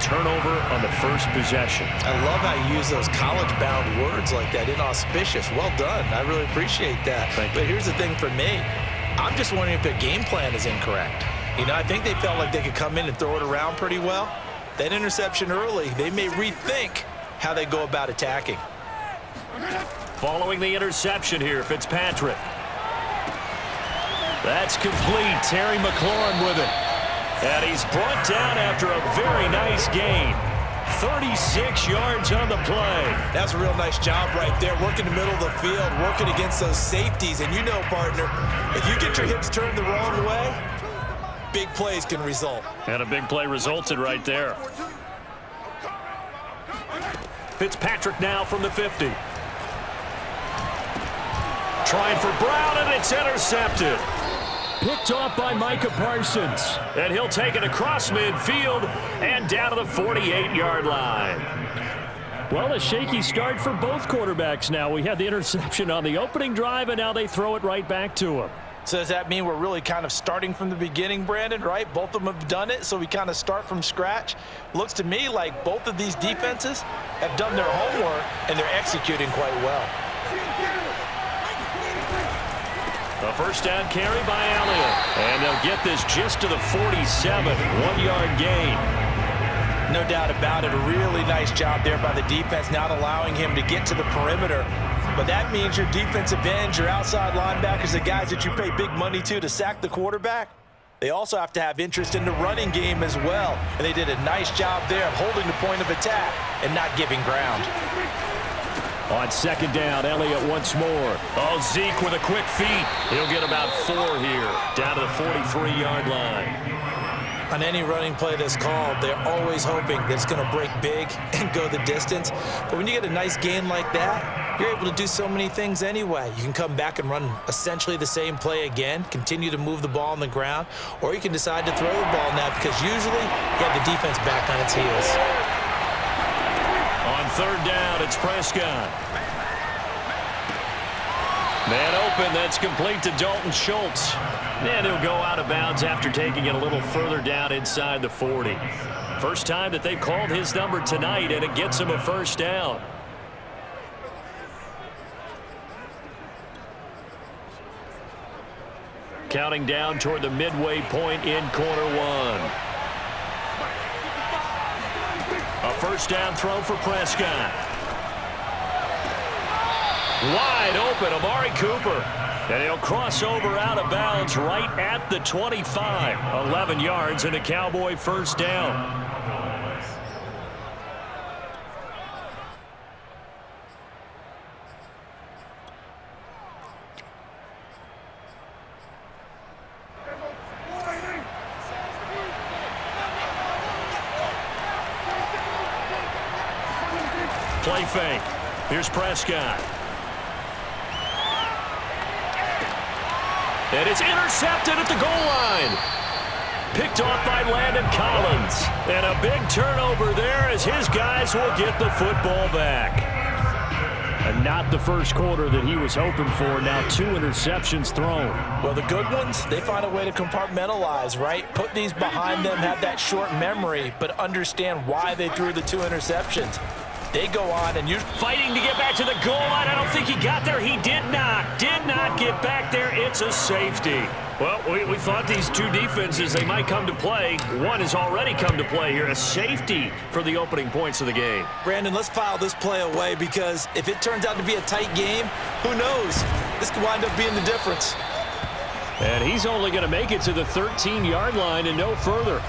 turnover on the first possession. I love how you use those college-bound words like that, inauspicious. Well done. I really appreciate that. But here's the thing for me. I'm just wondering if their game plan is incorrect. You know, I think they felt like they could come in and throw it around pretty well. That interception early, they may rethink how they go about attacking. Following the interception here, Fitzpatrick. That's complete. Terry McLaurin with it. And he's brought down after a very nice gain. 36 yards on the play. That's a real nice job right there, working the middle of the field, working against those safeties. And you know, partner, if you get your hips turned the wrong way, big plays can result. And a big play resulted right there. Fitzpatrick now from the 50. Trying for Brown, and it's intercepted. Picked off by Micah Parsons. And he'll take it across midfield and down to the 48-yard line. Well, a shaky start for both quarterbacks now. We had the interception on the opening drive, and now they throw it right back to him. So does that mean we're really kind of starting from the beginning, Brandon, right? Both of them have done it, so we kind of start from scratch. Looks to me like both of these defenses have done their homework, and they're executing quite well. A first down carry by Elliott. And they'll get this just to the 47. 1-yard gain. No doubt about it. A really nice job there by the defense, not allowing him to get to the perimeter. But that means your defensive ends, your outside linebackers, the guys that you pay big money to sack the quarterback, they also have to have interest in the running game as well. And they did a nice job there of holding the point of attack and not giving ground. On second down, Elliott once more. Oh, Zeke with a quick feet. He'll get about 4 here, down to the 43-yard line. On any running play that's called, they're always hoping that it's going to break big and go the distance. But when you get a nice gain like that, you're able to do so many things anyway. You can come back and run essentially the same play again, continue to move the ball on the ground, or you can decide to throw the ball now because usually you have the defense back on its heels. On third down, it's Prescott. Man open, that's complete to Dalton Schultz. And he'll go out of bounds after taking it a little further down inside the 40. First time that they've called his number tonight, and it gets him a first down. Counting down toward the midway point in quarter one. A first down throw for Prescott. Wide open, Amari Cooper. And he'll cross over out of bounds right at the 25. 11 yards and a Cowboy first down. Play fake. Here's Prescott. And it's intercepted at the goal line. Picked off by Landon Collins. And a big turnover there as his guys will get the football back. And not the first quarter that he was hoping for. Now 2 interceptions thrown. Well, the good ones, they find a way to compartmentalize, right? Put these behind them, have that short memory, but understand why they threw the 2 interceptions. They go on, and you're fighting to get back to the goal line. I don't think he got there. He did not get back there. It's a safety. Well, we thought these 2 defenses, they might come to play. One has already come to play here. A safety for the opening points of the game. Brandon, let's file this play away because if it turns out to be a tight game, who knows? This could wind up being the difference. And he's only going to make it to the 13-yard line and no further.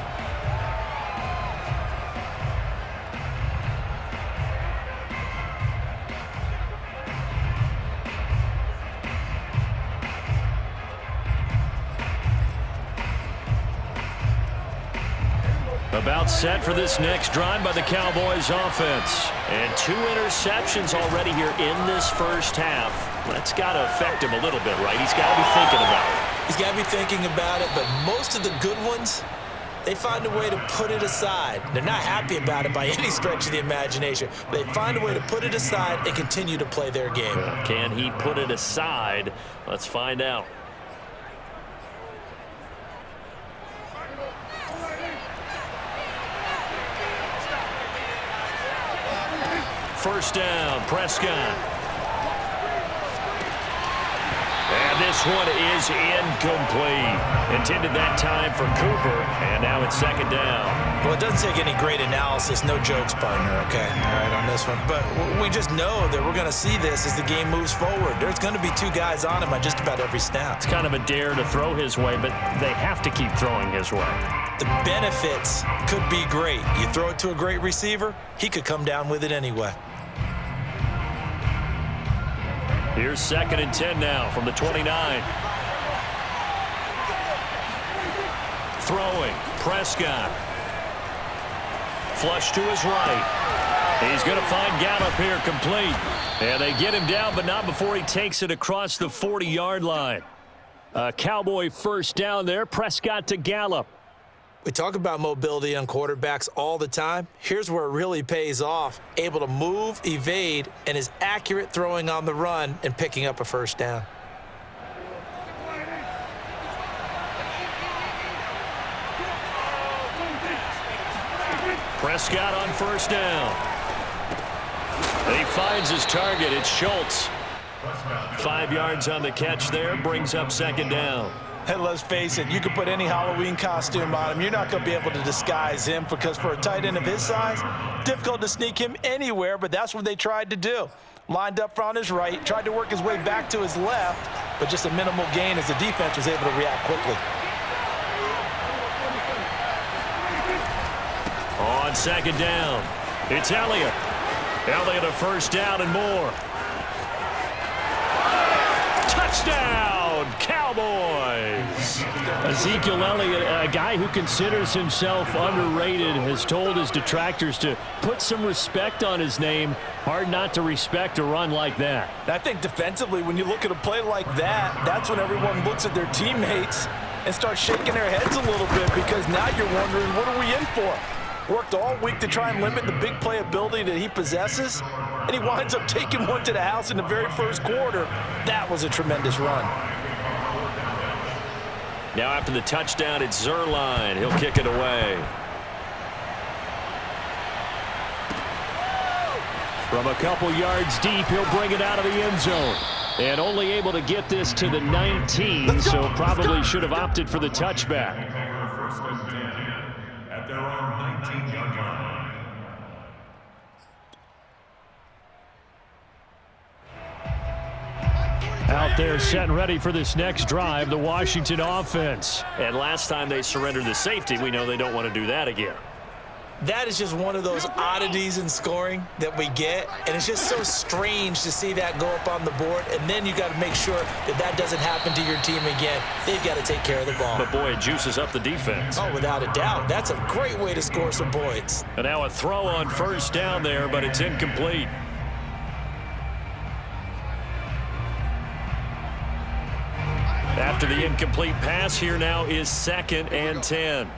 About set for this next drive by the Cowboys offense. And 2 interceptions already here in this first half. That's got to affect him a little bit, right? He's got to be thinking about it. He's got to be thinking about it, but most of the good ones, they find a way to put it aside. They're not happy about it by any stretch of the imagination. They find a way to put it aside and continue to play their game. Can he put it aside? Let's find out. first down. Prescott. And this one is incomplete. Intended that time for Cooper, and now it's second down. Well, it doesn't take any great analysis. No jokes, partner, okay? All right, on this one. But we just know that we're going to see this as the game moves forward. There's going to be two guys on him on just about every snap. It's kind of a dare to throw his way, but they have to keep throwing his way. The benefits could be great. You throw it to a great receiver, he could come down with it anyway. Here's 2nd and 10 now from the 29. Throwing. Prescott. Flush to his right. He's going to find Gallup here complete. And they get him down, but not before he takes it across the 40-yard line. A Cowboy first down there. Prescott to Gallup. We talk about mobility on quarterbacks all the time. Here's where it really pays off. Able to move, evade, and is accurate throwing on the run and picking up a first down. Prescott on first down. He finds his target. It's Schultz. 5 yards on the catch there. Brings up second down. And let's face it, you can put any Halloween costume on him. You're not going to be able to disguise him because for a tight end of his size, difficult to sneak him anywhere, but that's what they tried to do. Lined up on his right, tried to work his way back to his left, but just a minimal gain as the defense was able to react quickly. On second down, it's Elliott. Elliott a first down and more. Touchdown, Cowboys! Ezekiel Elliott, a guy who considers himself underrated, has told his detractors to put some respect on his name. Hard not to respect a run like that. I think defensively, when you look at a play like that, that's when everyone looks at their teammates and starts shaking their heads a little bit because now you're wondering, what are we in for? Worked all week to try and limit the big play ability that he possesses, and he winds up taking one to the house in the very first quarter. That was a tremendous run. Now after the touchdown, it's Zerline. He'll kick it away. From a couple yards deep, he'll bring it out of the end zone. And only able to get this to the 19, so probably should have opted for the touchback. Out there set and ready for this next drive, the Washington offense. And last time they surrendered the safety, we know they don't want to do that again. That is just one of those oddities in scoring that we get, and it's just so strange to see that go up on the board, and then you got to make sure that that doesn't happen to your team again. They've got to take care of the ball. But boy, it juices up the defense. Oh, without a doubt. That's a great way to score some points. And now a throw on first down there, but it's incomplete. After the incomplete pass, here now is 2nd and 10.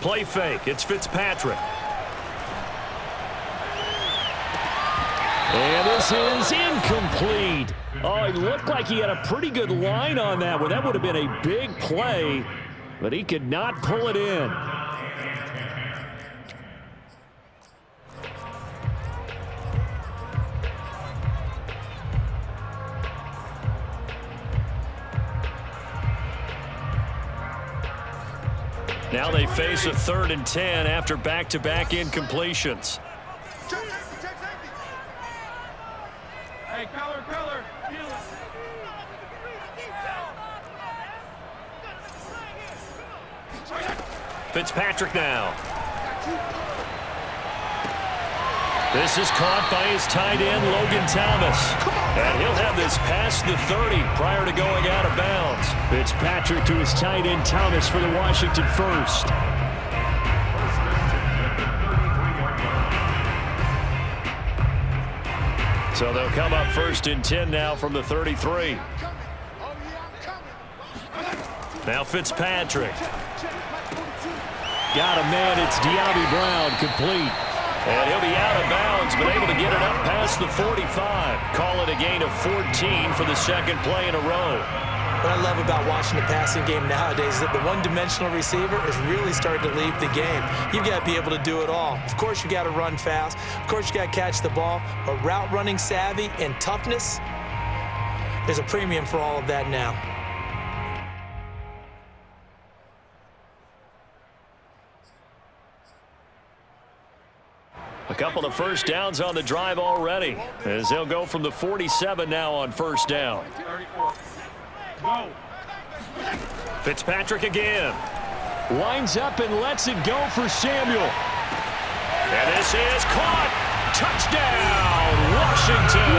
Play fake. It's Fitzpatrick. And this is incomplete. Oh, it looked like he had a pretty good line on that one. That would have been a big play, but he could not pull it in. Now they face a 3rd and 10 after back-to-back incompletions. Hey, color. Fitzpatrick now. This is caught by his tight end, Logan Thomas. And he'll have this past the 30 prior to going out of bounds. Fitzpatrick to his tight end, Thomas, for the Washington first. So they'll come up 1st and 10 now from the 33. Now Fitzpatrick. Got a man. It's De'Ami Brown complete. And he'll be out of bounds, but able to get it up past the 45. Call it a gain of 14 for the second play in a row. What I love about watching the passing game nowadays is that the one-dimensional receiver is really starting to leave the game. You've got to be able to do it all. Of course, you got to run fast. Of course, you got to catch the ball. But route running savvy and toughness, there's a premium for all of that now. A couple of first downs on the drive already, as they'll go from the 47 now on first down. Fitzpatrick again. Winds up and lets it go for Samuel. And this is caught. Touchdown, Washington.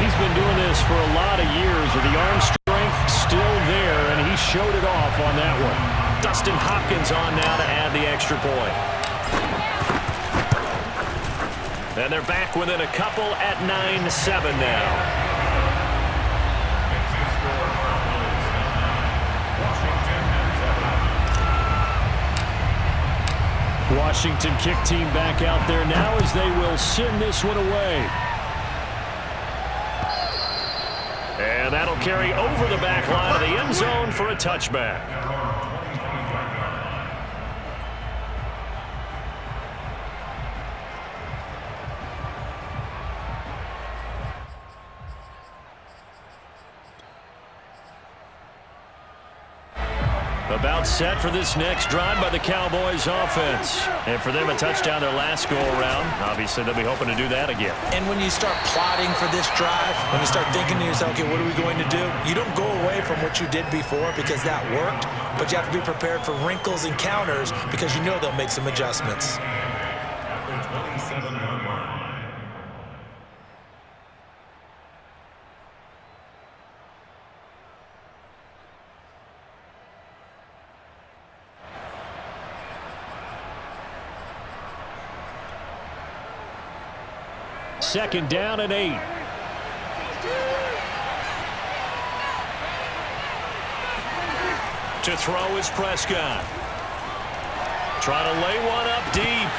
He's been doing this for a lot of years with the arm strength still there, and he showed it off on that one. Dustin Hopkins on now to add the extra point. And they're back within a couple at 9-7 now. Washington kick team back out there now as they will send this one away. And that'll carry over the back line of the end zone for a touchback. About set for this next drive by the Cowboys offense. And for them, a touchdown their last go-around. Obviously, they'll be hoping to do that again. And when you start plotting for this drive, when you start thinking to yourself, okay, what are we going to do? You don't go away from what you did before because that worked, but you have to be prepared for wrinkles and counters because you know they'll make some adjustments. Second down and 8. To throw is Prescott. Trying to lay one up deep.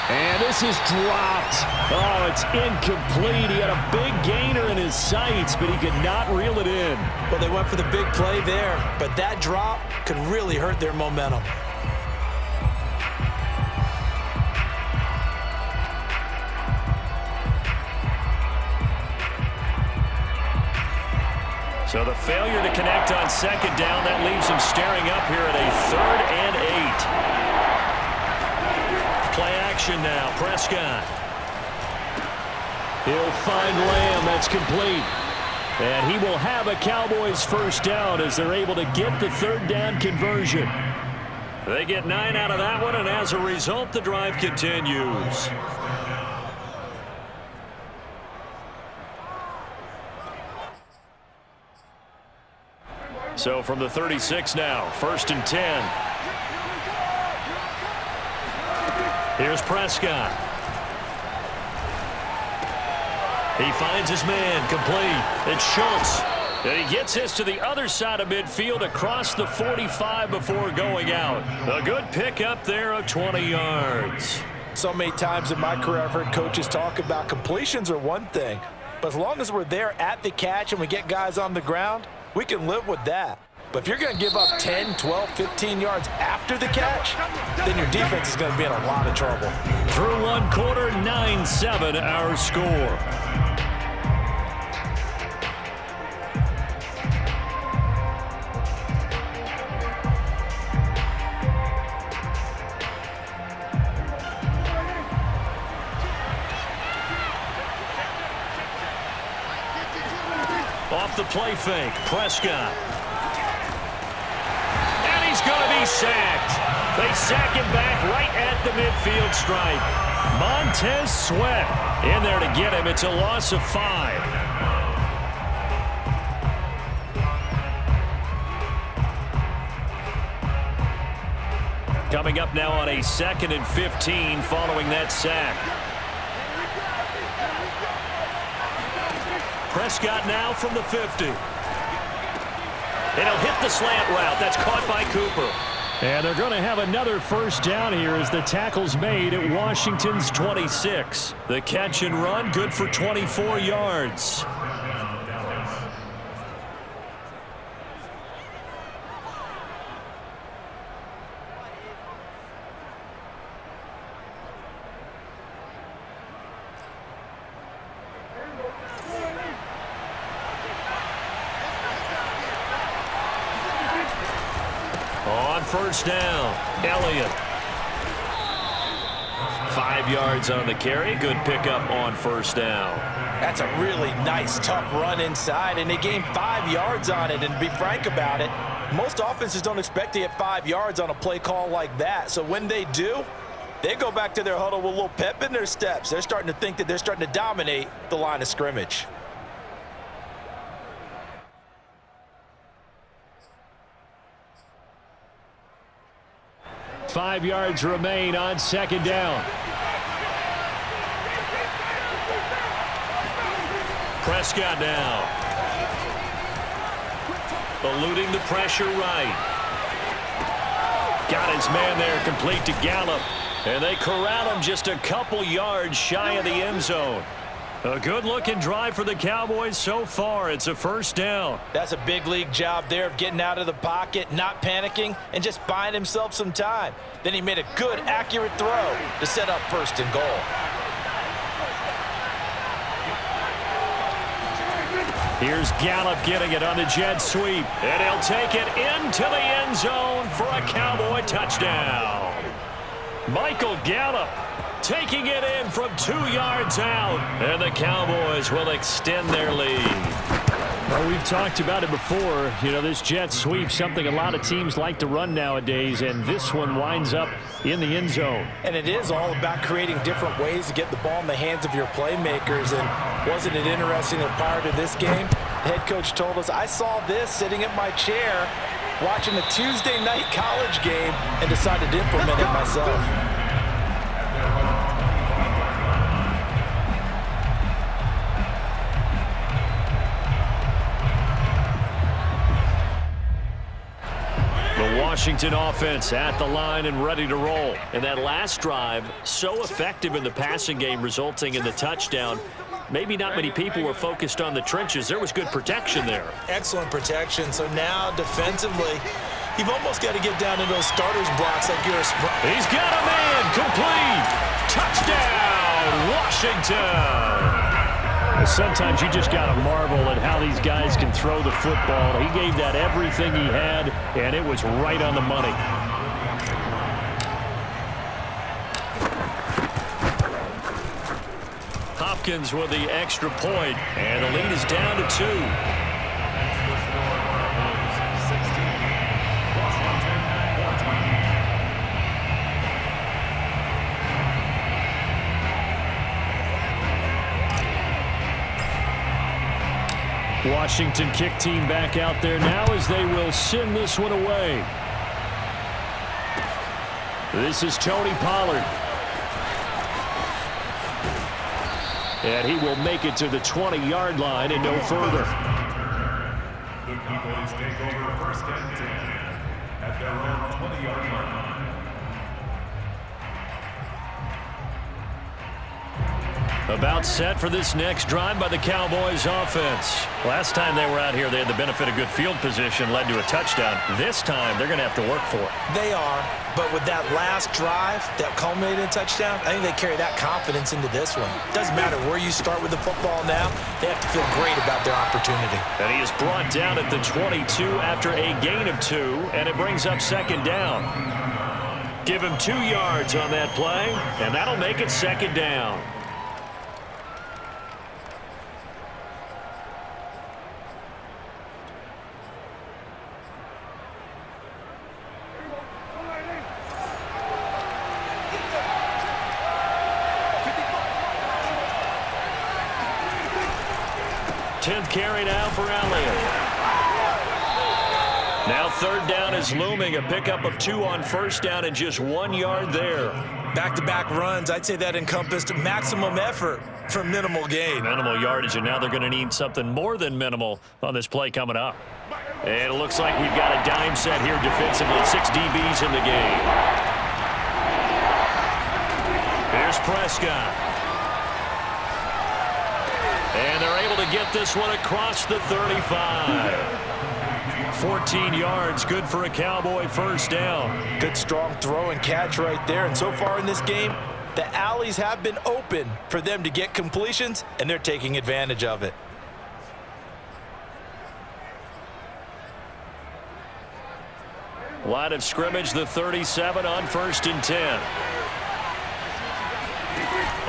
And this is dropped. Oh, it's incomplete. He had a big gainer in his sights, but he could not reel it in. Well, they went for the big play there, but that drop could really hurt their momentum. So the failure to connect on second down, that leaves him staring up here at a 3rd and 8. Play action now, Prescott. He'll find Lamb, that's complete. And he will have a Cowboys first down as they're able to get the 3rd down conversion. They get 9 out of that one, and as a result, the drive continues. So from the 36 now, 1st and 10. Here's Prescott. He finds his man, complete. It's Schultz. And he gets this to the other side of midfield across the 45 before going out. A good pickup there of 20 yards. So many times in my career I've heard coaches talk about completions are one thing, but as long as we're there at the catch and we get guys on the ground, we can live with that. But if you're going to give up 10, 12, 15 yards after the catch, then your defense is going to be in a lot of trouble. Through one quarter, 9-7 our score. Off the play fake, Prescott. And he's going to be sacked. They sack him back right at the midfield stripe. Montez Sweat in there to get him. It's a loss of 5. Coming up now on a 2nd and 15 following that sack. Prescott now from the 50. It'll hit the slant route. That's caught by Cooper. And they're going to have another first down here as the tackle's made at Washington's 26. The catch and run, good for 24 yards. On first down, Elliott. 5 yards on the carry. Good pickup on first down. That's a really nice, tough run inside, and they gained 5 yards on it. And to be frank about it, most offenses don't expect to get 5 yards on a play call like that. So when they do, they go back to their huddle with a little pep in their steps. They're starting to think that they're starting to dominate the line of scrimmage. Five yards remain on second down. Prescott now. Eluding the pressure right. Got his man there, complete to Gallup. And they corral him just a couple yards shy of the end zone. A good-looking drive for the Cowboys so far. It's a first down. That's a big league job there of getting out of the pocket, not panicking, and just buying himself some time. Then he made a good, accurate throw to set up first and goal. Here's Gallup getting it on the jet sweep. And he'll take it into the end zone for a Cowboy touchdown. Michael Gallup taking it in from 2 yards out. And the Cowboys will extend their lead. Well, we've talked about it before. You know, this jet sweep, something a lot of teams like to run nowadays, and this one winds up in the end zone. And it is all about creating different ways to get the ball in the hands of your playmakers. And wasn't it interesting that prior to this game, the head coach told us, I saw this sitting in my chair watching a Tuesday night college game and decided to implement it myself. Washington offense at the line and ready to roll. And that last drive, so effective in the passing game, resulting in the touchdown. Maybe not many people were focused on the trenches. There was good protection there. Excellent protection. So now defensively, you've almost got to get down to those starters blocks like you're a He's got a man complete. Touchdown, Washington. Sometimes you just got to marvel at how these guys can throw the football. He gave that everything he had, and it was right on the money. Hopkins with the extra point, and the lead is down to 2. Washington kick team back out there now as they will send this one away. This is Tony Pollard. And he will make it to the 20-yard line and no further. The Cowboys take over first and 10 at their own 20-yard line. About set for this next drive by the Cowboys offense. Last time they were out here, they had the benefit of good field position, led to a touchdown. This time, they're going to have to work for it. They are, but with that last drive that culminated in a touchdown, I think they carry that confidence into this one. Doesn't matter where you start with the football now, they have to feel great about their opportunity. And he is brought down at the 22 after a gain of 2, and it brings up second down. Give him 2 yards on that play, and that'll make it second down. Carry now for Elliott. Now third down is looming. A pickup of 2 on first down and just 1 yard there. Back-to-back runs, I'd say that encompassed maximum effort for minimal gain. Minimal yardage, and now they're going to need something more than minimal on this play coming up. And it looks like we've got a dime set here defensively. 6 DBs in the game. Here's Prescott. And they're able to get this one across the 35. 14 yards, good for a Cowboy first down. Good strong throw and catch right there. And so far in this game, the alleys have been open for them to get completions, and they're taking advantage of it. Line of scrimmage, the 37 on 1st and 10.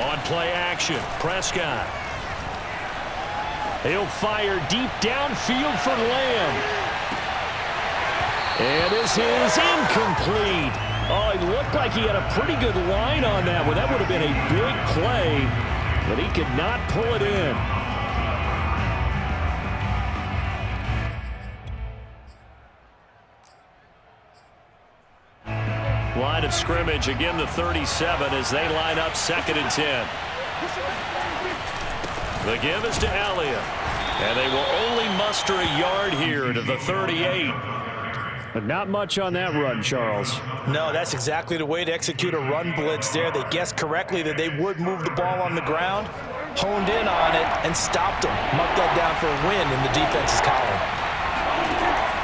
On play action, Prescott. He'll fire deep downfield for Lamb. And this is incomplete. Oh, it looked like he had a pretty good line on that one. That would have been a big play, but he could not pull it in. Line of scrimmage, again the 37 as they line up 2nd and 10. The give is to Elliott. And they will only muster a yard here to the 38. But not much on that run, Charles. No, that's exactly the way to execute a run blitz there. They guessed correctly that they would move the ball on the ground, honed in on it, and stopped them. Marked that down for a win in the defense's column.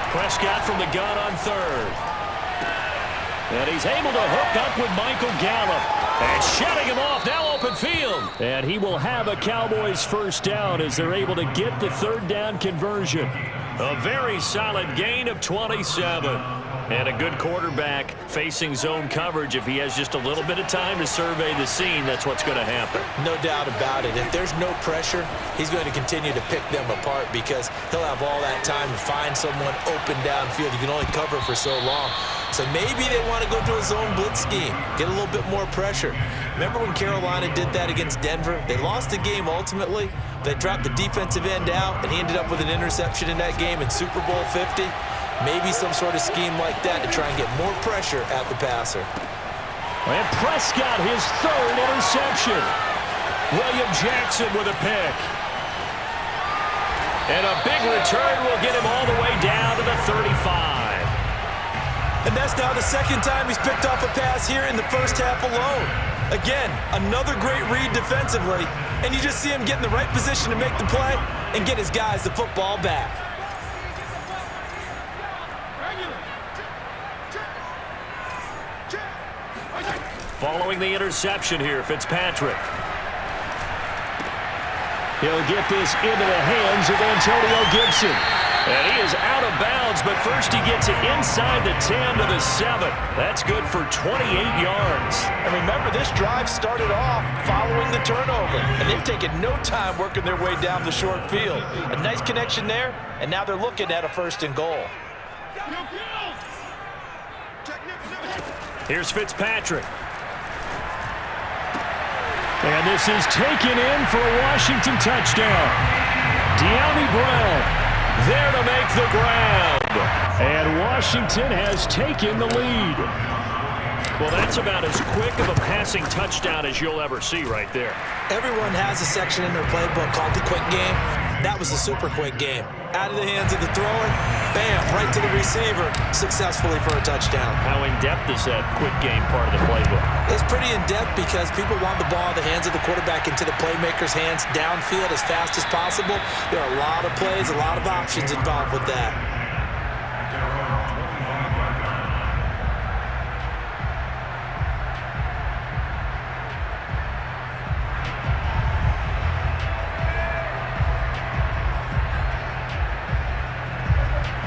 Prescott from the gun on 3rd. And he's able to hook up with Michael Gallup. And shutting him off, now open field. And he will have a Cowboys first down as they're able to get the 3rd down conversion. A very solid gain of 27. And a good quarterback facing zone coverage. If he has just a little bit of time to survey the scene, that's what's going to happen. No doubt about it. If there's no pressure, he's going to continue to pick them apart because he'll have all that time to find someone open downfield. You can only cover for so long. So maybe they want to go to a zone blitz scheme, get a little bit more pressure. Remember when Carolina did that against Denver? They lost the game ultimately. They dropped the defensive end out, and he ended up with an interception in that game in Super Bowl 50. Maybe some sort of scheme like that to try and get more pressure at the passer. And Prescott, his 3rd interception. William Jackson with a pick. And a big return will get him all the way down to the 35. And that's now the 2nd time he's picked off a pass here in the first half alone. Again, another great read defensively, and you just see him get in the right position to make the play and get his guys the football back. Following the interception here, Fitzpatrick. He'll get this into the hands of Antonio Gibson. And he is out of bounds, but first he gets it inside the 10 to the 7. That's good for 28 yards. And remember, this drive started off following the turnover, and they've taken no time working their way down the short field. A nice connection there, and now they're looking at a 1st and goal. Here's Fitzpatrick. And this is taken in for a Washington touchdown. De'Ami Brown there to make the grab. And Washington has taken the lead. Well, that's about as quick of a passing touchdown as you'll ever see right there. Everyone has a section in their playbook called the quick game. That was a super quick game. Out of the hands of the thrower, bam, right to the receiver, successfully for a touchdown. How in-depth is that quick game part of the playbook? It's pretty in-depth because people want the ball in the hands of the quarterback into the playmaker's hands downfield as fast as possible. There are a lot of plays, a lot of options involved with that.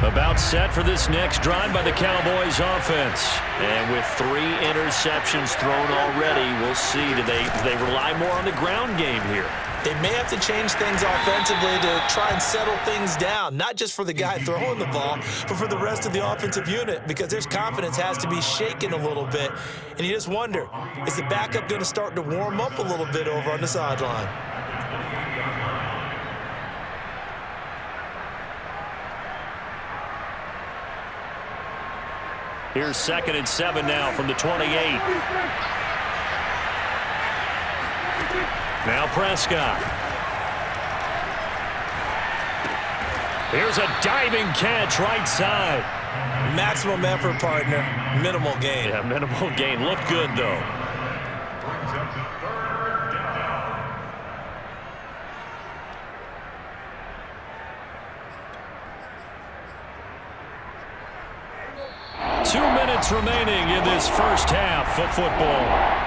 About set for this next drive by the Cowboys offense. And with 3 interceptions thrown already, we'll see. Do they rely more on the ground game here? They may have to change things offensively to try and settle things down, not just for the guy throwing the ball, but for the rest of the offensive unit, because their confidence has to be shaken a little bit. And you just wonder, is the backup going to start to warm up a little bit over on the sideline? Here's 2nd and 7 now from the 28. Now Prescott. Here's a diving catch right side. Maximum effort, partner. Minimal gain. Yeah, minimal gain. Looked good, though. Brings up 3rd down. 2 minutes remaining in this first half of football.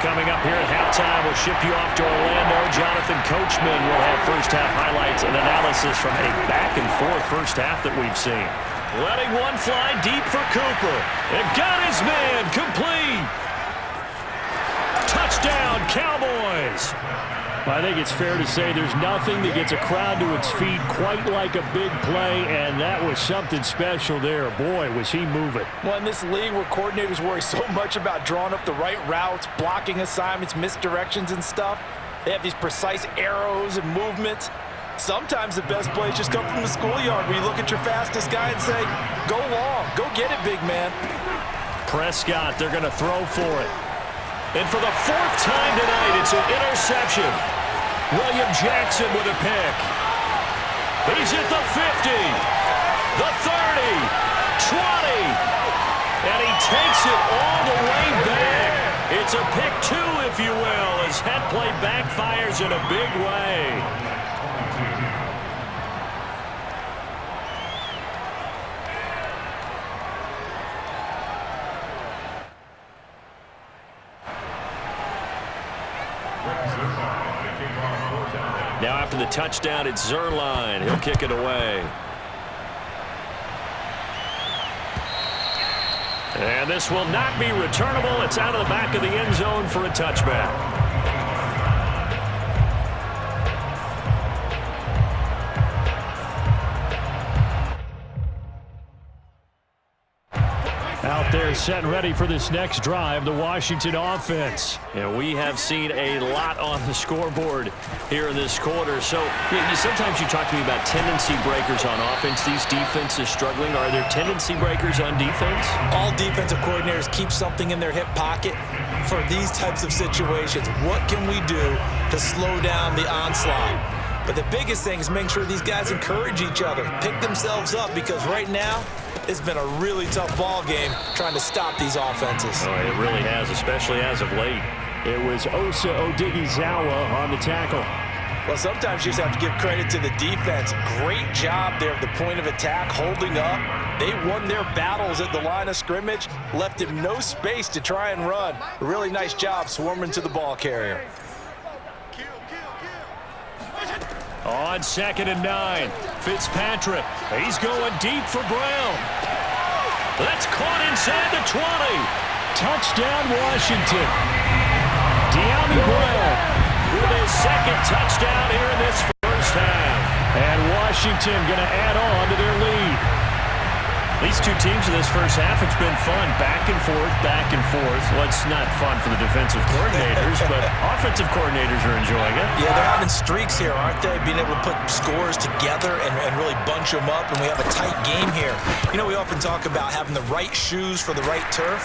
Coming up here at halftime, we'll ship you off to Orlando. Jonathan Coachman will have first-half highlights and analysis from a back-and-forth first half that we've seen. Letting one fly deep for Cooper. And got his man complete. Touchdown, Cowboys. I think it's fair to say there's nothing that gets a crowd to its feet quite like a big play, and that was something special there. Boy, was he moving. Well, in this league where coordinators worry so much about drawing up the right routes, blocking assignments, misdirections and stuff, they have these precise arrows and movements. Sometimes the best plays just come from the schoolyard where you look at your fastest guy and say, go long, go get it, big man. Prescott, they're going to throw for it. And for the 4th time tonight, it's an interception. William Jackson with a pick. He's at the 50, the 30, 20, and he takes it all the way back. It's a pick 2, if you will, as that play backfires in a big way. Now after the touchdown, it's Zerline. He'll kick it away. And this will not be returnable. It's out of the back of the end zone for a touchback. Out there set and ready for this next drive, the Washington offense. And we have seen a lot on the scoreboard here in this quarter. So sometimes you talk to me about tendency breakers on offense. These defenses struggling. Are there tendency breakers on defense? All defensive coordinators keep something in their hip pocket for these types of situations. What can we do to slow down the onslaught? But the biggest thing is making sure these guys encourage each other, pick themselves up, because right now it's been a really tough ball game trying to stop these offenses. Oh, it really has, especially as of late. It was Osa Odighizuwa on the tackle. Well, sometimes you just have to give credit to the defense. Great job there at the point of attack, holding up. They won their battles at the line of scrimmage, left him no space to try and run. A really nice job swarming to the ball carrier. On 2nd and 9, Fitzpatrick. He's going deep for Brown. That's caught inside the 20. Touchdown, Washington. De'Ami Brown with his 2nd touchdown here in this first half. And Washington going to add on to their lead. These two teams in this first half, it's been fun. Back and forth, back and forth. Well, it's not fun for the defensive coordinators, but offensive coordinators are enjoying it. Yeah, they're having streaks here, aren't they? Being able to put scores together and really bunch them up, and we have a tight game here. You know, we often talk about having the right shoes for the right turf.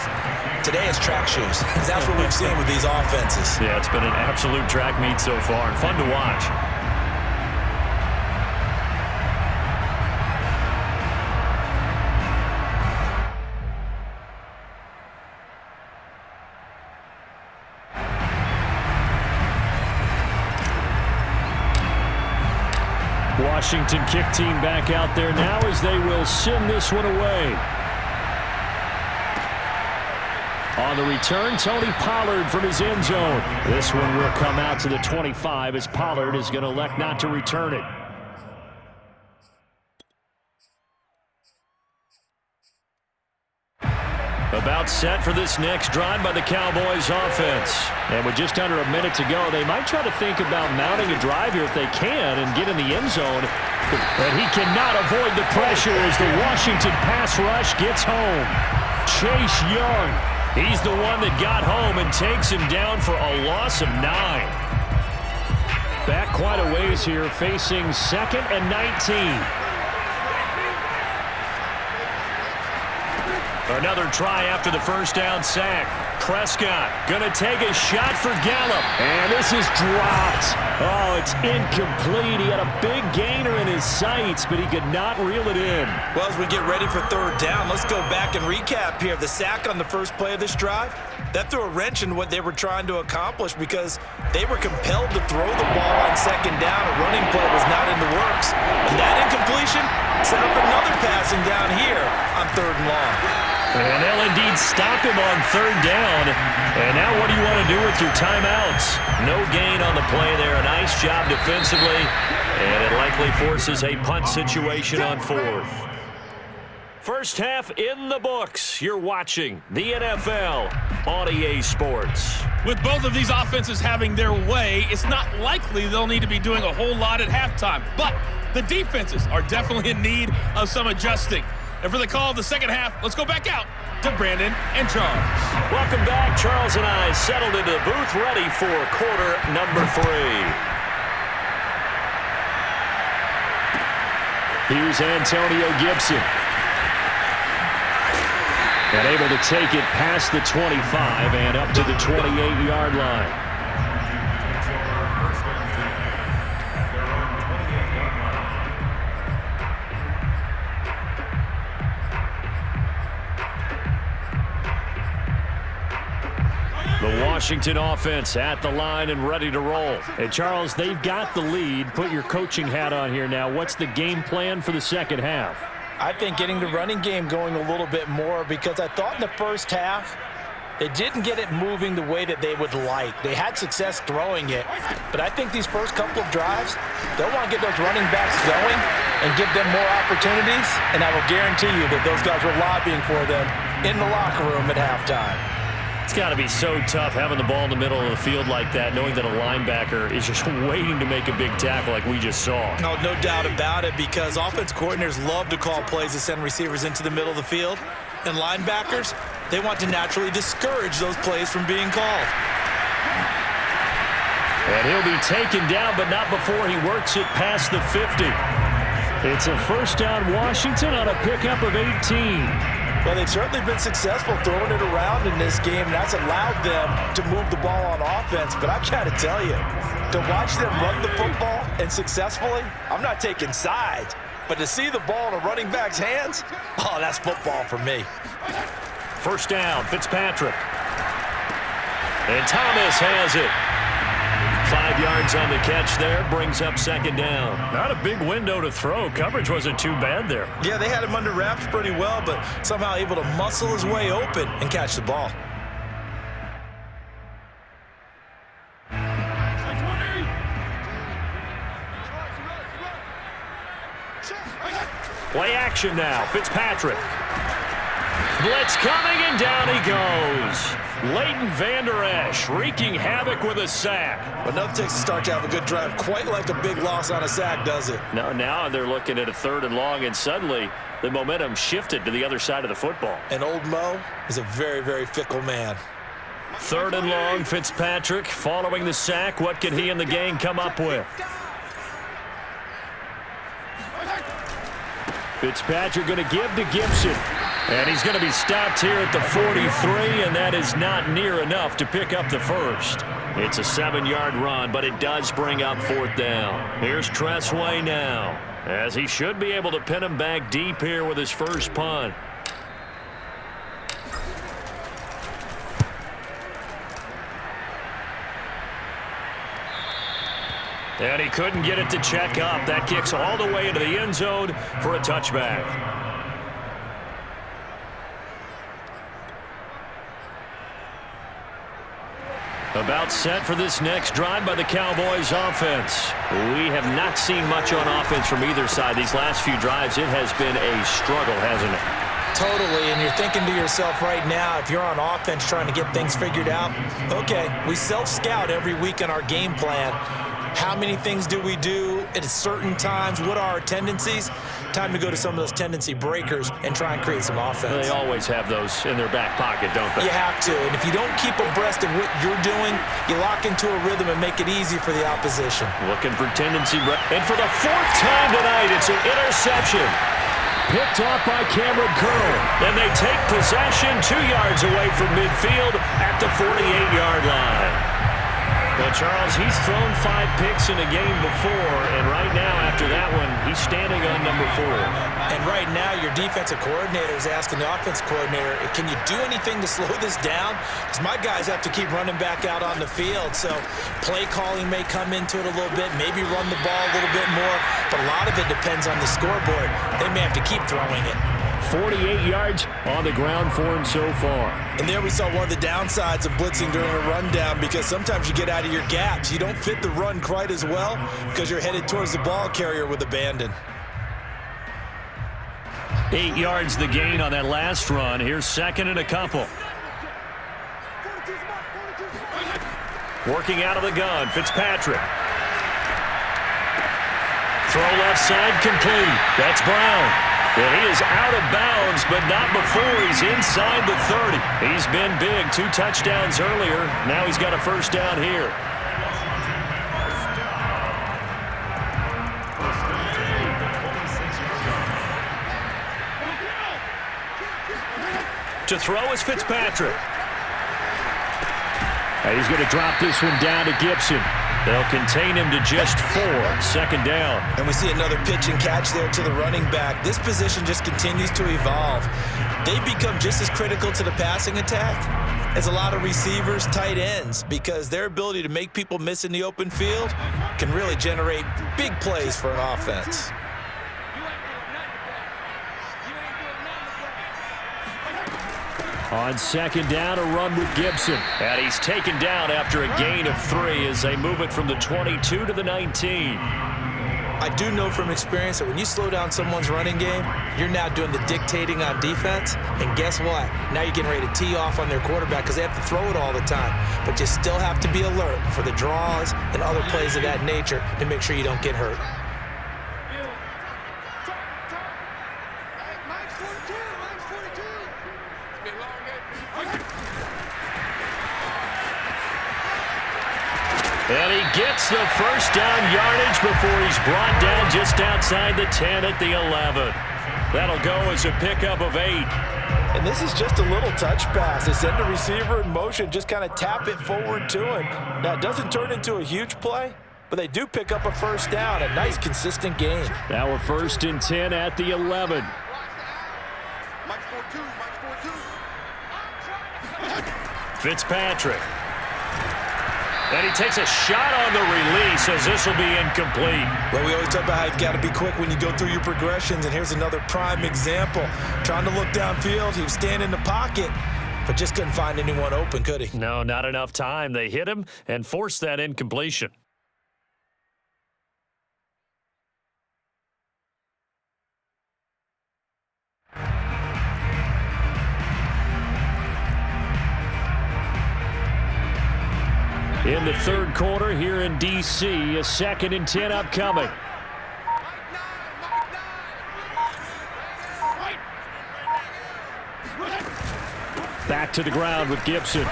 Today it's track shoes. That's what we've seen with these offenses. Yeah, it's been an absolute track meet so far, and fun to watch. Washington kick team back out there now as they will send this one away. On the return, Tony Pollard from his end zone. This one will come out to the 25 as Pollard is going to elect not to return it. About set for this next drive by the Cowboys offense. And with just under a minute to go, they might try to think about mounting a drive here if they can and get in the end zone. But he cannot avoid the pressure as the Washington pass rush gets home. Chase Young, he's the one that got home and takes him down for a loss of 9. Back quite a ways here, facing 2nd and 19. Another try after the first down sack. Prescott going to take a shot for Gallup. And this is dropped. Oh, it's incomplete. He had a big gainer in his sights, but he could not reel it in. Well, as we get ready for third down, let's go back and recap here. The sack on the first play of this drive, that threw a wrench in what they were trying to accomplish because they were compelled to throw the ball on second down. A running play was not in the works. And that incompletion set up another passing down here on third and long. And they'll indeed stop him on third down. And now what do you want to do with your timeouts? No gain on the play there. A nice job defensively. And it likely forces a punt situation on fourth. First half in the books. You're watching the NFL on EA Sports. With both of these offenses having their way, it's not likely they'll need to be doing a whole lot at halftime. But the defenses are definitely in need of some adjusting. And for the call of the second half, let's go back out to Brandon and Charles. Welcome back. Charles and I settled into the booth, ready for quarter number 3. Here's Antonio Gibson. And able to take it past the 25 and up to the 28-yard line. The Washington offense at the line and ready to roll. And Charles, they've got the lead. Put your coaching hat on here now. What's the game plan for the second half? I think getting the running game going a little bit more because I thought in the first half they didn't get it moving the way that they would like. They had success throwing it, but I think these first couple of drives, they'll want to get those running backs going and give them more opportunities, and I will guarantee you that those guys were lobbying for them in the locker room at halftime. It's got to be so tough having the ball in the middle of the field like that, knowing that a linebacker is just waiting to make a big tackle like we just saw. No doubt about it, because offense coordinators love to call plays to send receivers into the middle of the field. And linebackers, they want to naturally discourage those plays from being called. And he'll be taken down, but not before he works it past the 50. It's a first down Washington on a pickup of 18. Well, they've certainly been successful throwing it around in this game, and that's allowed them to move the ball on offense. But I've got to tell you, to watch them run the football and successfully, I'm not taking sides. But to see the ball in a running back's hands, oh, that's football for me. First down, Fitzpatrick. And Thomas has it. 5 yards on the catch there, brings up second down. Not a big window to throw. Coverage wasn't too bad there. Yeah, they had him under wraps pretty well, but somehow able to muscle his way open and catch the ball. Play action now. Fitzpatrick. Blitz coming, and down he goes. Leighton Vander Esch wreaking havoc with a sack. But nothing takes a start to have a good drive quite like a big loss on a sack, does it? Now they're looking at a third and long, and suddenly the momentum shifted to the other side of the football. And old Mo is a very, very fickle man. Third and long, Fitzpatrick following the sack. What can he and the gang come up with? Fitzpatrick going to give to Gibson. And he's going to be stopped here at the 43, and that is not near enough to pick up the first. It's a 7-yard run, but it does bring up fourth down. Here's Tressway now, as he should be able to pin him back deep here with his first punt. And he couldn't get it to check up. That kicks all the way into the end zone for a touchback. About set for this next drive by the Cowboys offense. We have not seen much on offense from either side. These last few drives, it has been a struggle, hasn't it? Totally, and you're thinking to yourself right now, if you're on offense trying to get things figured out, okay, we self-scout every week in our game plan. How many things do we do at certain times? What are our tendencies? Time to go to some of those tendency breakers and try and create some offense. They always have those in their back pocket, don't they? You have to. And if you don't keep abreast of what you're doing, you lock into a rhythm and make it easy for the opposition. Looking for tendency. And for the 4th time tonight, it's an interception. Picked off by Cameron Curl. And they take possession 2 yards away from midfield at the 48-yard line. Well, Charles, he's thrown 5 picks in a game before, and right now, after that one, he's standing on number 4. And right now, your defensive coordinator is asking the offensive coordinator, can you do anything to slow this down? Because my guys have to keep running back out on the field, so play calling may come into it a little bit, maybe run the ball a little bit more, but a lot of it depends on the scoreboard. They may have to keep throwing it. 48 yards on the ground for him so far. And there we saw one of the downsides of blitzing during a rundown, because sometimes you get out of your gaps. You don't fit the run quite as well because you're headed towards the ball carrier with abandon. 8 yards the gain on that last run. Here's 2nd and a couple. Working out of the gun, Fitzpatrick. Throw left side complete. That's Brown. And he is out of bounds, but not before he's inside the 30. He's been big. 2 touchdowns earlier. Now he's got a first down here. To throw is Fitzpatrick. And he's going to drop this one down to Gibson. They'll contain him to just 4. 2nd down. And we see another pitch and catch there to the running back. This position just continues to evolve. They become just as critical to the passing attack as a lot of receivers, tight ends, because their ability to make people miss in the open field can really generate big plays for an offense. On 2nd down, a run with Gibson. And he's taken down after a gain of 3 as they move it from the 22 to the 19. I do know from experience that when you slow down someone's running game, you're now doing the dictating on defense. And guess what? Now you're getting ready to tee off on their quarterback because they have to throw it all the time. But you still have to be alert for the draws and other plays of that nature to make sure you don't get hurt. And he gets the first down yardage before he's brought down just outside the 10 at the 11. That'll go as a pickup of 8. And this is just a little touch pass. They send the receiver in motion, just kind of tap it forward to him. Now, it doesn't turn into a huge play, but they do pick up a first down, a nice, consistent gain. Now a 1st and 10 at the 11. Fitzpatrick. And he takes a shot on the release as this will be incomplete. Well, we always talk about how you've got to be quick when you go through your progressions, and here's another prime example. Trying to look downfield, he was standing in the pocket, but just couldn't find anyone open, could he? No, not enough time. They hit him and forced that incompletion. In the 3rd quarter here in D.C., a 2nd and 10 upcoming. Back to the ground with Gibson.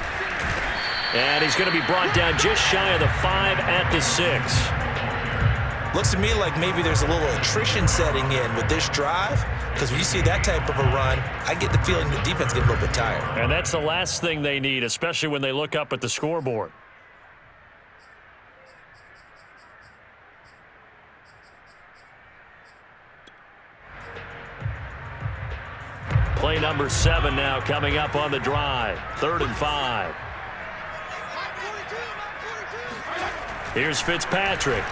And he's going to be brought down just shy of the 5 at the 6. Looks to me like maybe there's a little attrition setting in with this drive, because when you see that type of a run, I get the feeling the defense gets a little bit tired. And that's the last thing they need, especially when they look up at the scoreboard. Play number 7 now coming up on the drive. 3rd and 5. Here's Fitzpatrick.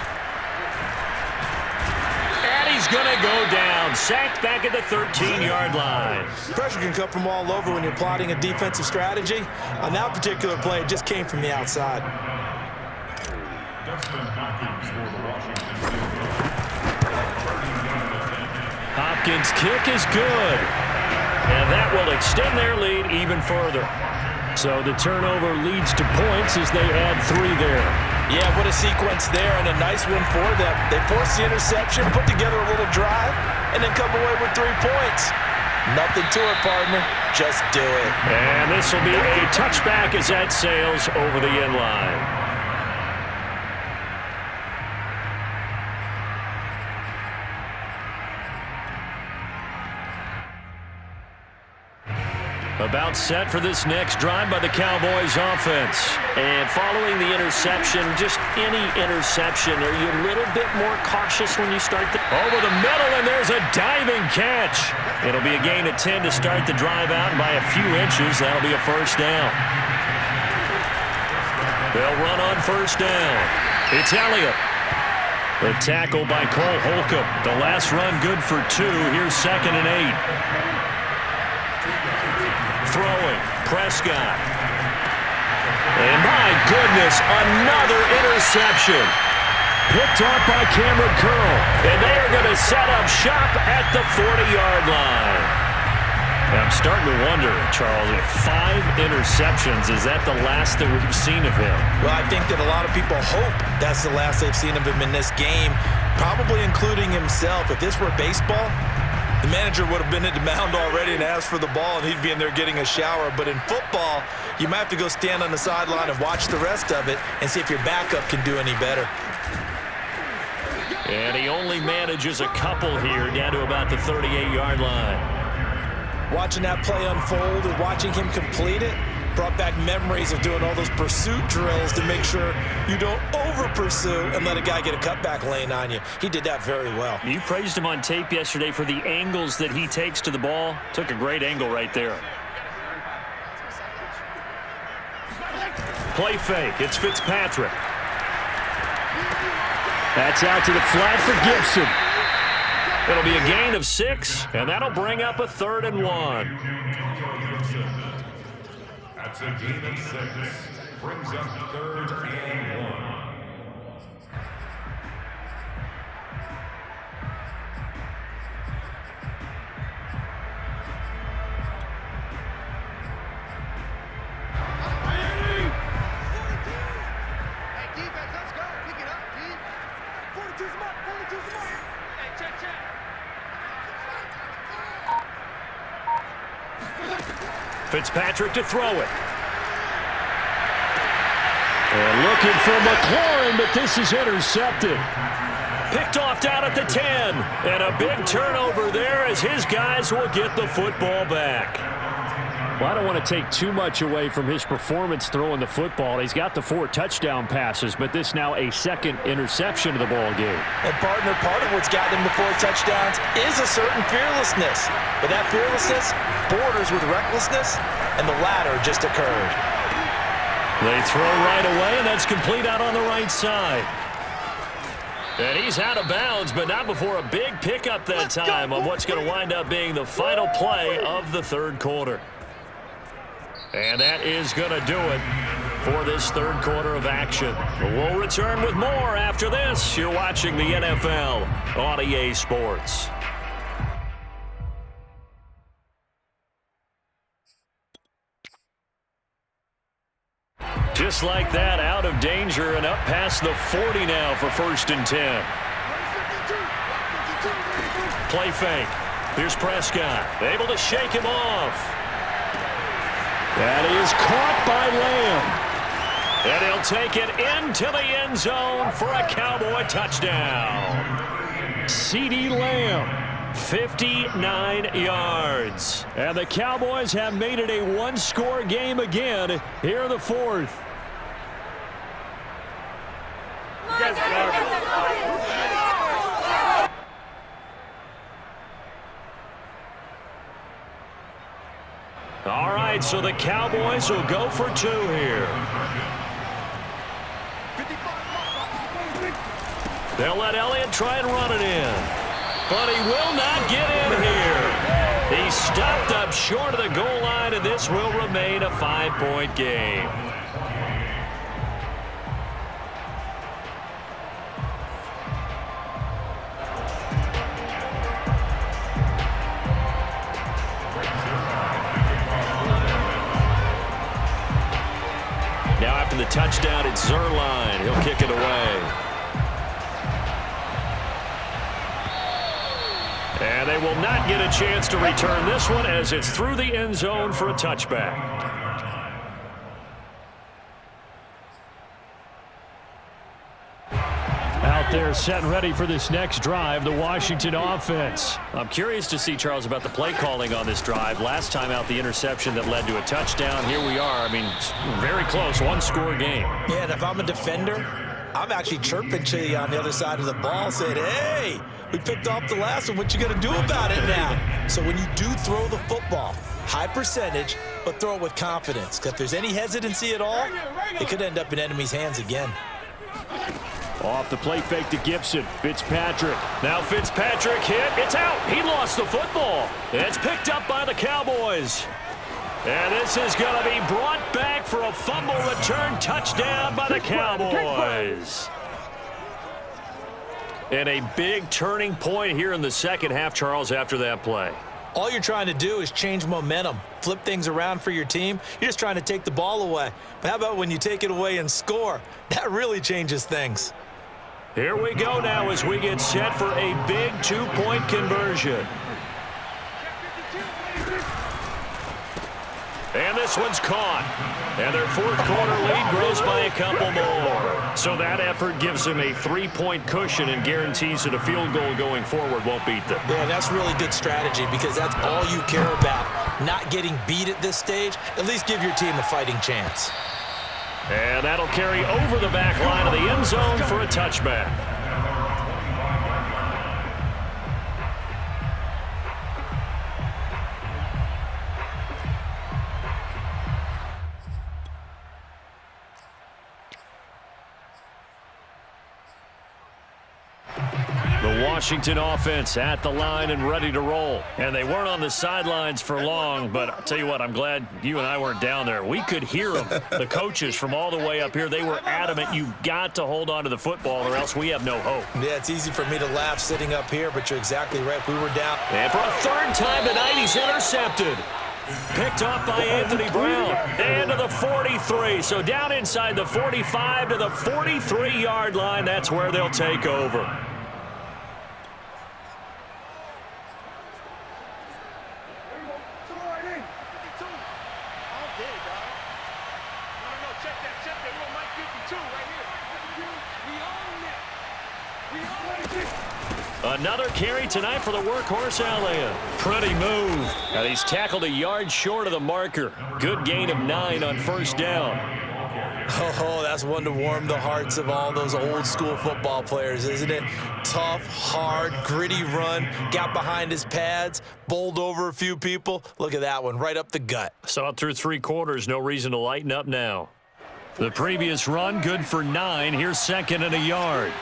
And he's going to go down. Sacked back at the 13-yard line. Pressure can come from all over when you're plotting a defensive strategy. On that particular play, it just came from the outside. Hopkins' kick is good. And that will extend their lead even further. So the turnover leads to points as they add 3 there. Yeah, what a sequence there, and a nice one for them. They forced the interception, put together a little drive, and then come away with 3 points. Nothing to it, partner. Just do it. And this will be a touchback as that sails over the end line. About set for this next drive by the Cowboys offense. And following the interception, just any interception, are you a little bit more cautious when you start over the middle, and there's a diving catch. It'll be a gain of 10 to start the drive out, and by a few inches, that'll be a first down. They'll run on first down. It's Elliott. The tackle by Cole Holcomb. The last run good for 2. Here's 2nd and 8. Throwing, Prescott. And my goodness, another interception. Picked off by Cameron Curl. And they are going to set up shop at the 40-yard line. Now, I'm starting to wonder, Charles, if 5 interceptions, is that the last that we've seen of him? Well, I think that a lot of people hope that's the last they've seen of him in this game, probably including himself. If this were baseball, the manager would have been at the mound already and asked for the ball, and he'd be in there getting a shower. But in football, you might have to go stand on the sideline and watch the rest of it and see if your backup can do any better. And he only manages a couple here, down to about the 38-yard line. Watching that play unfold and watching him complete it brought back memories of doing all those pursuit drills to make sure you don't over-pursue and let a guy get a cutback lane on you. He did that very well. You praised him on tape yesterday for the angles that he takes to the ball. Took a great angle right there. Play fake. It's Fitzpatrick. That's out to the flat for Gibson. It'll be a gain of 6, and that'll bring up a 3rd and 1. That's a gain of 6. Brings up 3rd and 1. Fitzpatrick to throw it. And looking for McLaurin, but this is intercepted. Picked off down at the 10. And a big turnover there as his guys will get the football back. Well, I don't want to take too much away from his performance throwing the football. He's got the 4 touchdown passes, but this now a 2nd interception of the ball game. And partner, part of what's gotten him the 4 touchdowns is a certain fearlessness. But that fearlessness borders with recklessness, and the latter just occurred. They throw right away, and that's complete out on the right side. And he's out of bounds, but not before a big pickup that time on what's going to wind up being the final play of the 3rd quarter. And that is going to do it for this 3rd quarter of action. We'll return with more after this. You're watching the NFL on EA Sports. Just like that, out of danger and up past the 40 now for 1st and 10. Play fake. Here's Prescott. Able to shake him off. That is caught by Lamb. And he'll take it into the end zone for a Cowboy touchdown. CeeDee Lamb, 59 yards. And the Cowboys have made it a one-score game again here in the 4th. All right, so the Cowboys will go for 2 here. They'll let Elliott try and run it in. But he will not get in here. He's stopped up short of the goal line, and this will remain a 5-point game. touchdown. It's Zerline. He'll kick it away. And they will not get a chance to return this one as it's through the end zone for a touchback. Out there set and ready for this next drive, the Washington offense. I'm curious to see, Charles, about the play calling on this drive. Last time out, the interception that led to a touchdown. Here we are. I mean, very close, one-score game. Yeah, and if I'm a defender, I'm actually chirping to you on the other side of the ball, saying, hey, we picked off the last one. What you going to do about it now? So when you do throw the football, high percentage, but throw it with confidence. Because if there's any hesitancy at all, it could end up in enemy's hands again. Off the play fake to Gibson. Fitzpatrick. Now Fitzpatrick hit. It's out. He lost the football. It's picked up by the Cowboys. And this is going to be brought back for a fumble return touchdown by the Cowboys. And a big turning point here in the second half, Charles, after that play. All you're trying to do is change momentum, flip things around for your team. You're just trying to take the ball away. But how about when you take it away and score? That really changes things. Here we go now as we get set for a big two-point conversion. And this one's caught. And their fourth quarter lead grows by a couple more. So that effort gives them a 3-point cushion and guarantees that a field goal going forward won't beat them. Yeah, that's really good strategy because that's all you care about. Not getting beat at this stage. At least give your team a fighting chance. And that'll carry over the back line of the end zone for a touchback. Washington offense at the line and ready to roll. And they weren't on the sidelines for long, but I'll tell you what, I'm glad you and I weren't down there. We could hear them, the coaches from all the way up here. They were adamant, you've got to hold on to the football or else we have no hope. Yeah, it's easy for me to laugh sitting up here, but you're exactly right. We were down. And for a third time tonight, he's intercepted. Picked off by Anthony Brown. And to the 43. So down inside the 45 to the 43-yard line. That's where they'll take over. Another carry tonight for the workhorse Elliott. Pretty move. And he's tackled a yard short of the marker. Good gain of 9 on first down. Oh, that's one to warm the hearts of all those old school football players, isn't it? Tough, hard, gritty run. Got behind his pads, bowled over a few people. Look at that one, right up the gut. Saw it through 3 quarters. No reason to lighten up now. The previous run, good for 9. Here's second and a yard.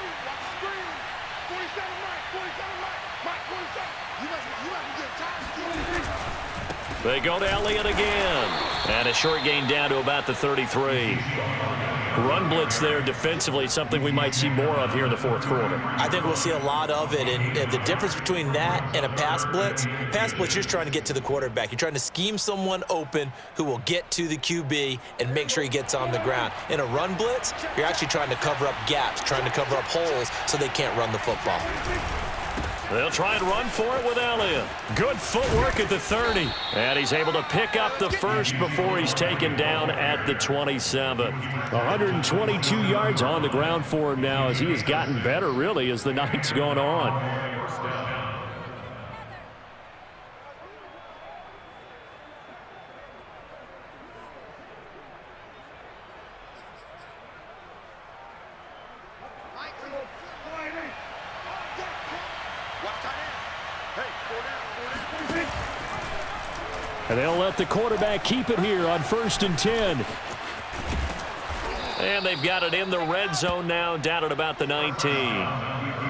They go to Elliott again. And a short gain down to about the 33. Run blitz there defensively, something we might see more of here in the fourth quarter. I think we'll see a lot of it. And the difference between that and a pass blitz, you're just trying to get to the quarterback. You're trying to scheme someone open who will get to the QB and make sure he gets on the ground. In a run blitz, you're actually trying to cover up gaps, trying to cover up holes so they can't run the football. They'll try and run for it with Elliott. Good footwork at the 30. And he's able to pick up the first before he's taken down at the 27. 122 yards on the ground for him now as he has gotten better, really, as the night's gone on. And they'll let the quarterback keep it here on 1st and 10. And they've got it in the red zone now, down at about the 19.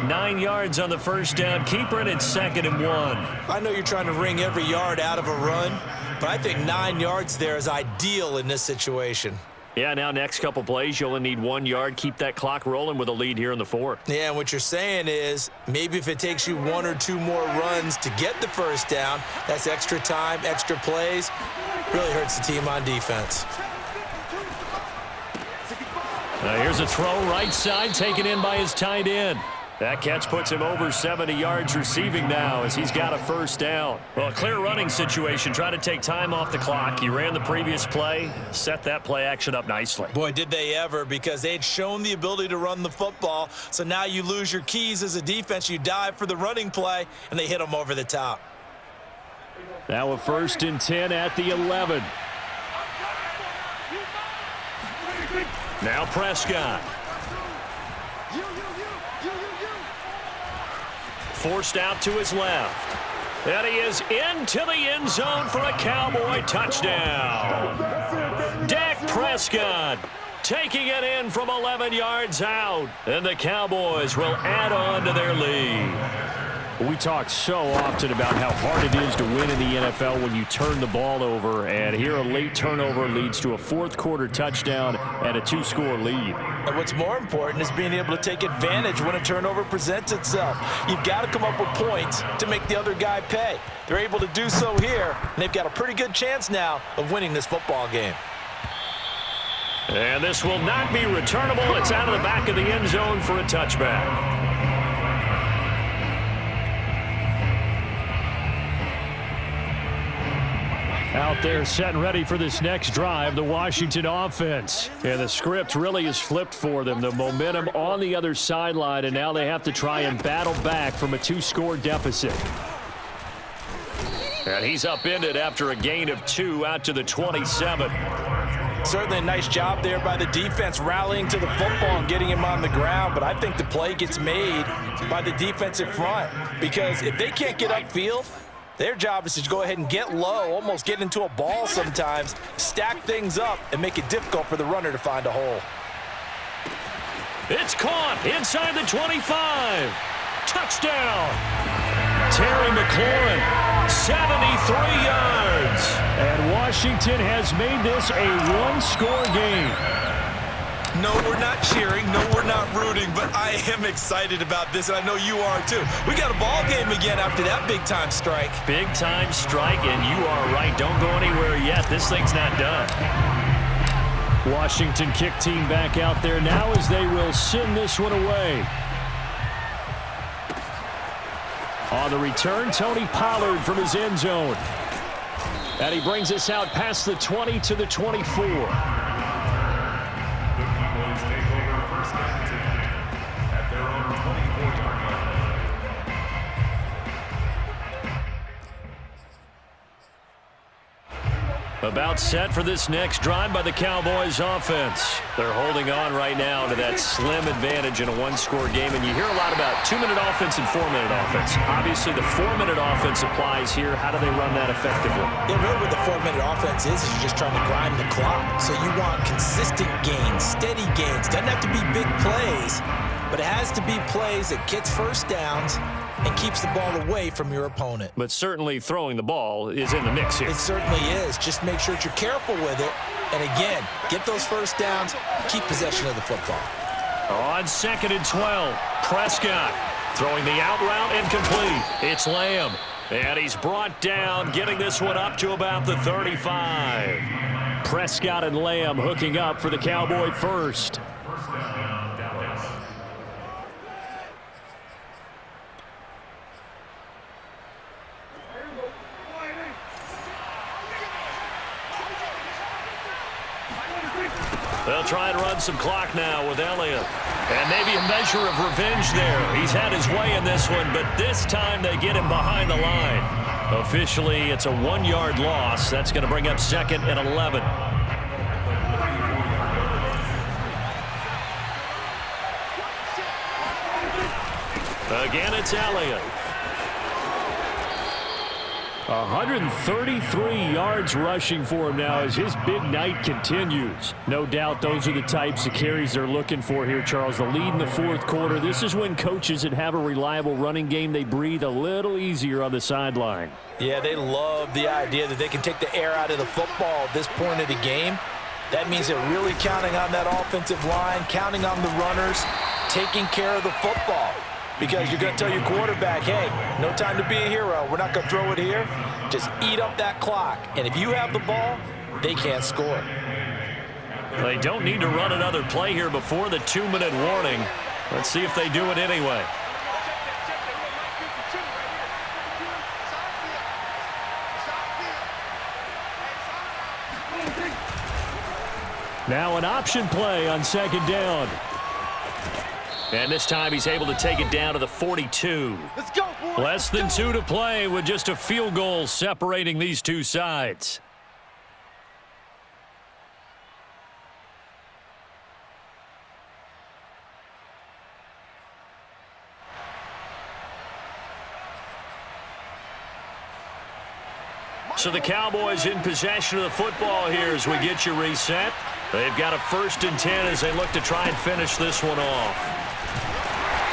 9 yards on the first down. Keeper, and it's 2nd and 1. I know you're trying to wring every yard out of a run, but I think 9 yards there is ideal in this situation. Yeah, now next couple plays, you only need 1 yard. Keep that clock rolling with a lead here in the 4th. Yeah, and what you're saying is maybe if it takes you 1 or 2 more runs to get the first down, that's extra time, extra plays. Really hurts the team on defense. Here's a throw right side taken in by his tight end. That catch puts him over 70 yards receiving now as he's got a first down. Well, a clear running situation. Trying to take time off the clock. He ran the previous play, set that play action up nicely. Boy, did they ever, because they'd shown the ability to run the football. So now you lose your keys as a defense. You dive for the running play, and they hit them over the top. Now a 1st and 10 at the 11. Now Prescott. Forced out to his left. And he is into the end zone for a Cowboy touchdown. Dak Prescott taking it in from 11 yards out. And the Cowboys will add on to their lead. We talk so often about how hard it is to win in the NFL when you turn the ball over. And here a late turnover leads to a fourth-quarter touchdown and a 2-score lead. And what's more important is being able to take advantage when a turnover presents itself. You've got to come up with points to make the other guy pay. They're able to do so here, and they've got a pretty good chance now of winning this football game. And this will not be returnable. It's out of the back of the end zone for a touchback. Out there set and ready for this next drive, the Washington offense. And the script really is flipped for them. The momentum on the other sideline, and now they have to try and battle back from a 2-score deficit. And he's upended after a gain of 2 out to the 27. Certainly a nice job there by the defense rallying to the football and getting him on the ground, but I think the play gets made by the defensive front, because if they can't get upfield, their job is to go ahead and get low, almost get into a ball sometimes, stack things up, and make it difficult for the runner to find a hole. It's caught inside the 25. Touchdown. Terry McLaurin, 73 yards. And Washington has made this a 1-score game. No, we're not cheering. No, we're not rooting, but I am excited about this, and I know you are too. We got a ball game again after that big-time strike. Big-time strike, and you are right. Don't go anywhere yet. This thing's not done. Washington kick team back out there now as they will send this one away. On the return, Tony Pollard from his end zone. And he brings us out past the 20 to the 24. About set for this next drive by the Cowboys offense. They're holding on right now to that slim advantage in a 1-score game. And you hear a lot about 2-minute offense and 4-minute offense. Obviously, the 4-minute offense applies here. How do they run that effectively? Yeah, really what the 4-minute offense is you're just trying to grind the clock. So you want consistent gains, steady gains. Doesn't have to be big plays, but it has to be plays that gets first downs and keeps the ball away from your opponent. But certainly throwing the ball is in the mix here. It certainly is. Just make sure that you're careful with it. And again, get those first downs, keep possession of the football. On 2nd and 12, Prescott throwing the out route incomplete. It's Lamb. And he's brought down, getting this one up to about the 35. Prescott and Lamb hooking up for the Cowboy first. First down, Dallas. '" They'll try and run some clock now with Elliott. And maybe a measure of revenge there. He's had his way in this one, but this time they get him behind the line. Officially, it's a 1-yard loss. That's going to bring up 2nd and 11. Again, it's Elliott. 133 yards rushing for him now as his big night continues. No doubt those are the types of carries they're looking for here, Charles. The lead in the 4th quarter. This is when coaches that have a reliable running game, they breathe a little easier on the sideline. Yeah, they love the idea that they can take the air out of the football at this point of the game. That means they're really counting on that offensive line, counting on the runners, taking care of the football. Because you're going to tell your quarterback, hey, no time to be a hero. We're not going to throw it here. Just eat up that clock. And if you have the ball, they can't score. They don't need to run another play here before the 2-minute warning. Let's see if they do it anyway. Now an option play on 2nd down. And this time he's able to take it down to the 42. Let's go, boy. Less than 2 to play with just a field goal separating these two sides. So the Cowboys in possession of the football here as we get you reset. They've got a 1st and 10 as they look to try and finish this one off.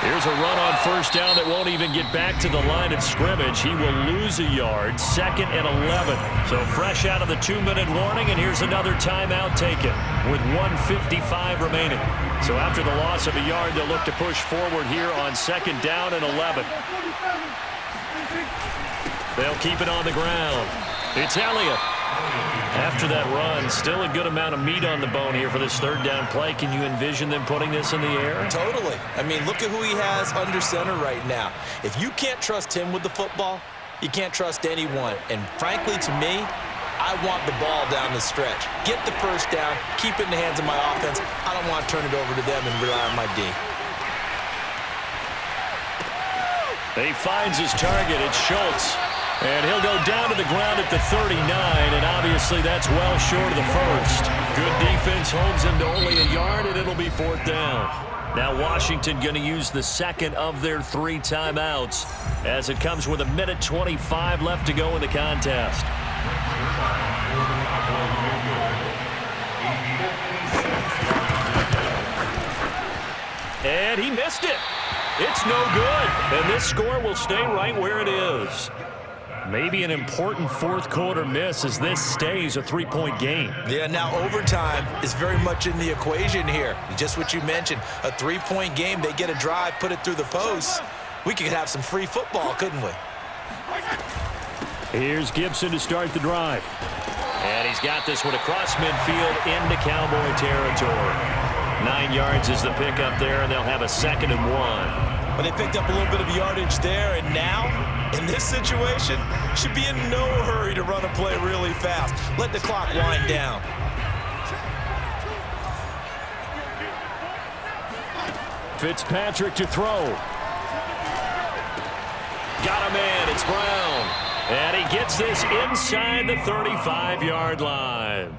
Here's a run on 1st down that won't even get back to the line of scrimmage. He will lose a yard, 2nd and 11. So fresh out of the 2-minute warning, and here's another timeout taken with 1:55 remaining. So after the loss of a yard, they'll look to push forward here on 2nd down and 11. They'll keep it on the ground. It's Elliott. After that run, still a good amount of meat on the bone here for this 3rd down play. Can you envision them putting this in the air? Totally. I mean, look at who he has under center right now. If you can't trust him with the football, you can't trust anyone. And frankly, to me, I want the ball down the stretch. Get the 1st down, keep it in the hands of my offense. I don't want to turn it over to them and rely on my D. He finds his target. It's Schultz. And he'll go down to the ground at the 39, and obviously that's well short of the 1st. Good defense holds him to only a yard, and it'll be 4th down. Now Washington going to use the 2nd of their 3 timeouts as it comes with 1:25 left to go in the contest. And he missed it. It's no good, and this score will stay right where it is. Maybe an important 4th quarter miss as this stays a 3-point game. Yeah, now overtime is very much in the equation here. Just what you mentioned, a 3-point game. They get a drive, put it through the posts. We could have some free football, couldn't we? Here's Gibson to start the drive. And he's got this one across midfield into Cowboy territory. 9 yards is the pickup there, and they'll have a 2nd and 1. But they picked up a little bit of yardage there, and now, in this situation, should be in no hurry to run a play really fast. Let the clock wind down. Fitzpatrick to throw. Got a man, it's Brown. And he gets this inside the 35-yard line.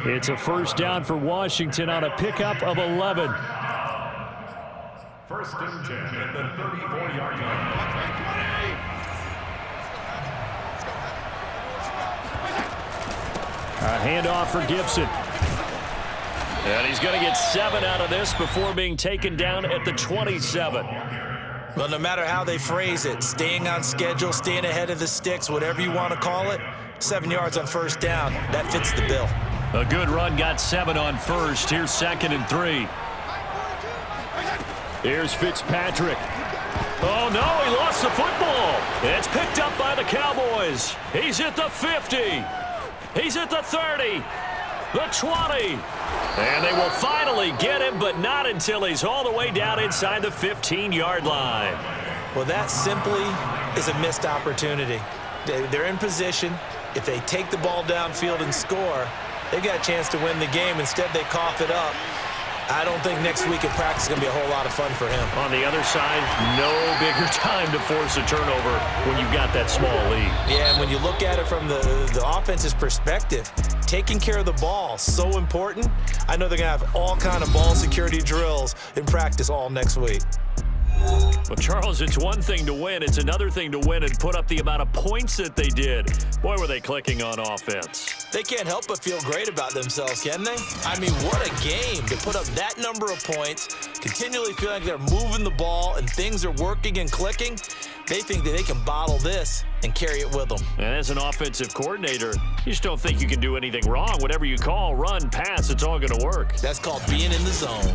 It's a 1st down for Washington on a pickup of 11. 1st and 10 at the 34-yard line. A handoff for Gibson. And he's going to get 7 out of this before being taken down at the 27. Well, no matter how they phrase it, staying on schedule, staying ahead of the sticks, whatever you want to call it, 7 yards on 1st down, that fits the bill. A good run, got 7 on 1st. Here's 2nd and 3. Here's Fitzpatrick. Oh, no, he lost the football. It's picked up by the Cowboys. He's at the 50. He's at the 30. The 20. And they will finally get him, but not until he's all the way down inside the 15-yard line. Well, that simply is a missed opportunity. They're in position. If they take the ball downfield and score, they've got a chance to win the game. Instead, they cough it up. I don't think next week at practice is going to be a whole lot of fun for him. On the other side, no bigger time to force a turnover when you've got that small lead. Yeah, and when you look at it from the offense's perspective, taking care of the ball, so important. I know they're going to have all kind of ball security drills in practice all next week. Well, Charles, it's one thing to win. It's another thing to win and put up the amount of points that they did. Boy, were they clicking on offense. They can't help but feel great about themselves, can they? I mean, what a game to put up that number of points, continually feel like they're moving the ball and things are working and clicking. They think that they can bottle this and carry it with them. And as an offensive coordinator, you just don't think you can do anything wrong. Whatever you call, run, pass, it's all going to work. That's called being in the zone.